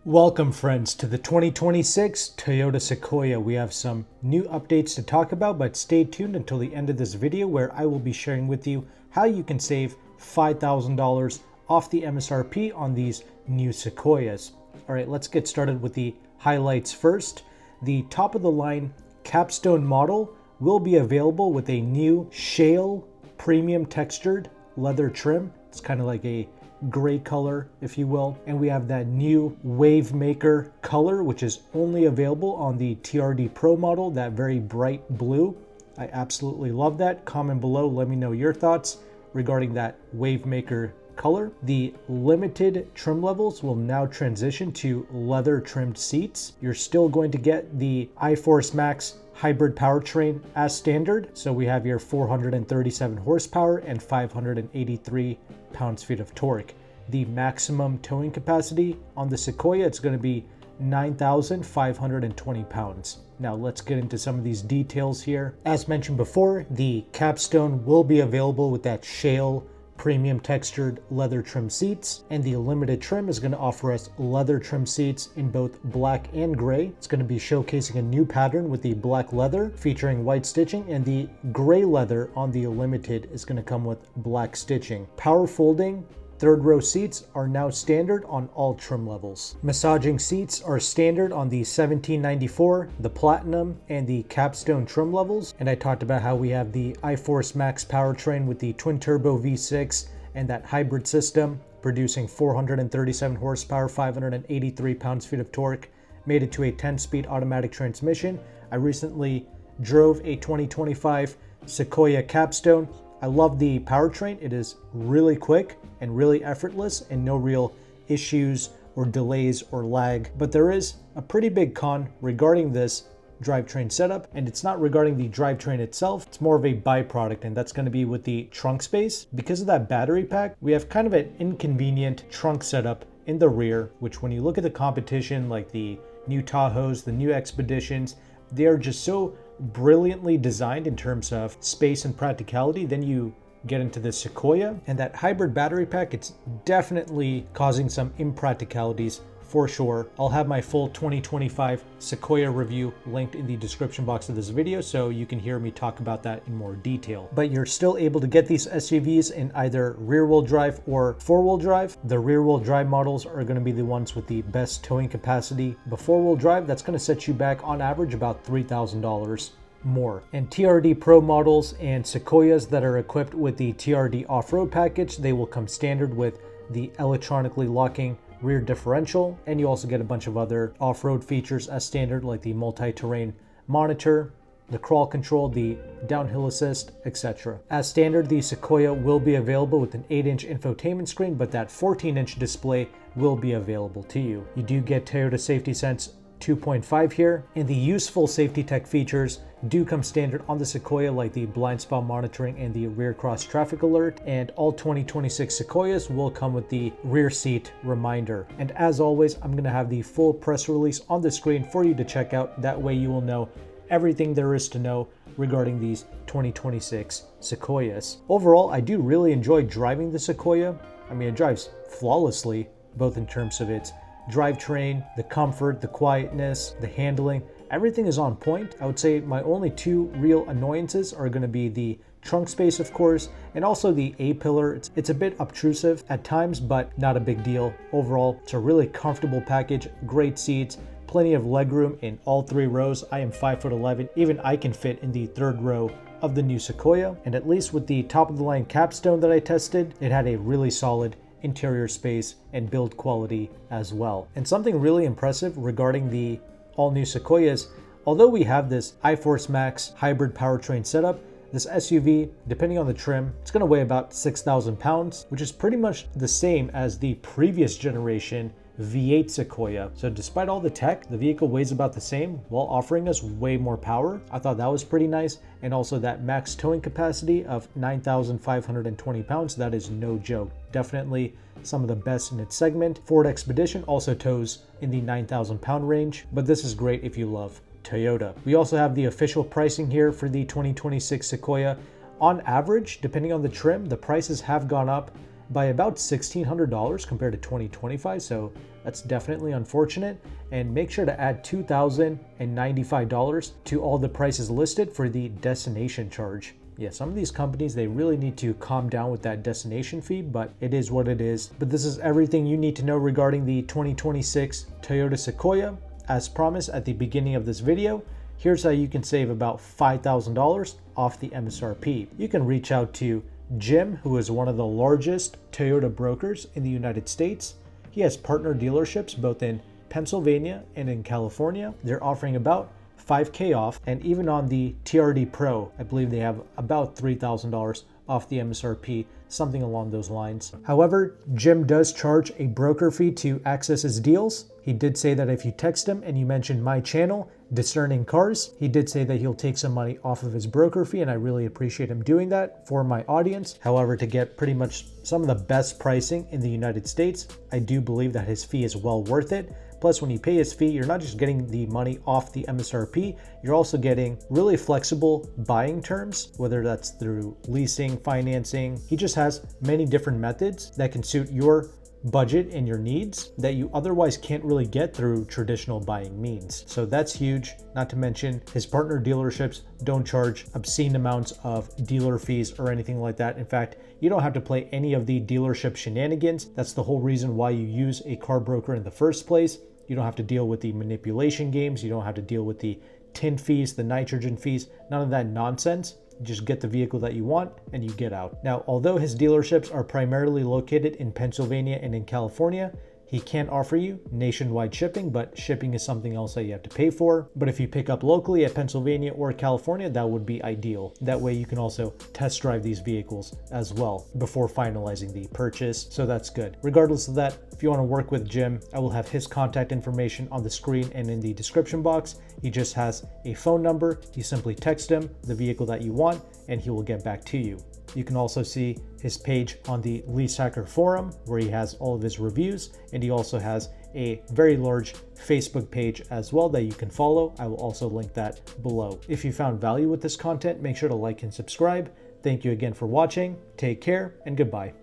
Welcome friends to the 2026 Toyota Sequoia. We have some new updates to talk about, but stay tuned until the end of this video where I will be sharing with you how you can save $5,000 off the MSRP on these new Sequoias. All right, let's get started with the highlights first. The top of the line capstone model will be available with a new shale premium textured leather trim. It's kind of like a gray color, if you will. And we have that new Wave Maker color, which is only available on the TRD Pro model, that very bright blue. I absolutely love that. Comment below, let me know your thoughts regarding that Wave Maker color. The limited trim levels will now transition to leather trimmed seats. You're still going to get the iForce Max hybrid powertrain as standard. So we have your 437 horsepower and 583 pounds-feet of torque. The maximum towing capacity on the Sequoia, it's going to be 9,520 pounds. Now let's get into some of these details here. As mentioned before, the capstone will be available with that shale premium textured leather trim seats, and the limited trim is going to offer us leather trim seats in both black and gray. It's going to be showcasing a new pattern with the black leather featuring white stitching, and the gray leather on the limited is going to come with black stitching. Power folding third row seats are now standard on all trim levels. Massaging seats are standard on the 1794, the Platinum, and the Capstone trim levels. And I talked about how we have the iForce Max powertrain with the twin turbo V6 and that hybrid system producing 437 horsepower, 583 pounds-feet of torque, made it to a 10-speed automatic transmission. I recently drove a 2025 Sequoia Capstone. I love the powertrain. It is really quick and really effortless and no real issues or delays or lag. But there is a pretty big con regarding this drivetrain setup, and it's not regarding the drivetrain itself. It's more of a byproduct, and that's going to be with the trunk space. Because of that battery pack, we have kind of an inconvenient trunk setup in the rear, which when you look at the competition like the new Tahoes, the new Expeditions, they are just so brilliantly designed in terms of space and practicality. Then you get into the Sequoia, and that hybrid battery pack, it's definitely causing some impracticalities for sure. I'll have my full 2025 Sequoia review linked in the description box of this video, so you can hear me talk about that in more detail. But you're still able to get these SUVs in either rear-wheel drive or four-wheel drive. The rear-wheel drive models are going to be the ones with the best towing capacity. The four-wheel drive, that's going to set you back on average about $3,000 more. And TRD Pro models and Sequoias that are equipped with the TRD off-road package, they will come standard with the electronically locking rear differential, and you also get a bunch of other off-road features as standard, like the multi-terrain monitor, the crawl control, the downhill assist, etc. As standard, the Sequoia will be available with an 8-inch infotainment screen, but that 14-inch display will be available to you. You do get Toyota Safety Sense 2.5 here, and the useful safety tech features do come standard on the Sequoia, like the blind spot monitoring and the rear cross traffic alert. And all 2026 Sequoias will come with the rear seat reminder. And as always, I'm going to have the full press release on the screen for you to check out. That way you will know everything there is to know regarding these 2026 Sequoias. Overall, I do really enjoy driving the Sequoia. I mean, it drives flawlessly, both in terms of its drivetrain, the comfort, the quietness, the handling. Everything is on point. I would say my only two real annoyances are going to be the trunk space, of course, and also the A-pillar. It's a bit obtrusive at times, but not a big deal. Overall, it's a really comfortable package, great seats, plenty of legroom in all three rows. I am 5'11". Even I can fit in the third row of the new Sequoia. And at least with the top of the line capstone that I tested, it had a really solid interior space and build quality as well. And something really impressive regarding the all-new Sequoias, although we have this iForce Max hybrid powertrain setup, this SUV, depending on the trim, it's going to weigh about 6,000 pounds, which is pretty much the same as the previous generation V8 Sequoia. So despite all the tech, the vehicle weighs about the same while offering us way more power. I thought that was pretty nice. And also that max towing capacity of 9,520 pounds, that is no joke. Definitely some of the best in its segment. Ford Expedition also tows in the 9,000 pound range, but this is great if you love Toyota. We also have the official pricing here for the 2026 Sequoia. On average, depending on the trim, the prices have gone up by about $1,600 compared to 2025, so That's definitely unfortunate. And make sure to add $2,095 to all the prices listed for the destination charge. Yeah, some of these companies, they really need to calm down with that destination fee, but it is what it is. But this is everything you need to know regarding the 2026 Toyota Sequoia. As promised at the beginning of this video, here's how you can save about $5,000 off the MSRP. You can reach out to Jim, who is one of the largest Toyota brokers in the United States. He has partner dealerships both in Pennsylvania and in California. They're offering about $5,000 off, and even on the TRD Pro, I believe they have about $3,000 off the MSRP, something along those lines. However, Jim does charge a broker fee to access his deals. He did say that if you text him and you mention my channel, Discerning Cars, he did say that he'll take some money off of his broker fee, and I really appreciate him doing that for my audience. However, to get pretty much some of the best pricing in the United States, I do believe that his fee is well worth it. Plus, when you pay his fee, you're not just getting the money off the MSRP, you're also getting really flexible buying terms, whether that's through leasing, financing. He just has many different methods that can suit your budget and your needs that you otherwise can't really get through traditional buying means. So that's huge. Not to mention his partner dealerships don't charge obscene amounts of dealer fees or anything like that. In fact, you don't have to play any of the dealership shenanigans. That's the whole reason why you use a car broker in the first place. You don't have to deal with the manipulation games. You don't have to deal with the tint fees, the nitrogen fees, none of that nonsense. You just get the vehicle that you want and you get out. Now, although his dealerships are primarily located in Pennsylvania and in California, he can offer you nationwide shipping, but shipping is something else that you have to pay for. But if you pick up locally at Pennsylvania or California, that would be ideal. That way you can also test drive these vehicles as well before finalizing the purchase. So that's good. Regardless of that, if you want to work with Jim, I will have his contact information on the screen and in the description box. He just has a phone number. You simply text him the vehicle that you want and he will get back to you. You can also see his page on the Leasehackr forum where he has all of his reviews, and he also has a very large Facebook page as well that you can follow. I will also link that below. If you found value with this content, make sure to like and subscribe. Thank you again for watching. Take care and goodbye.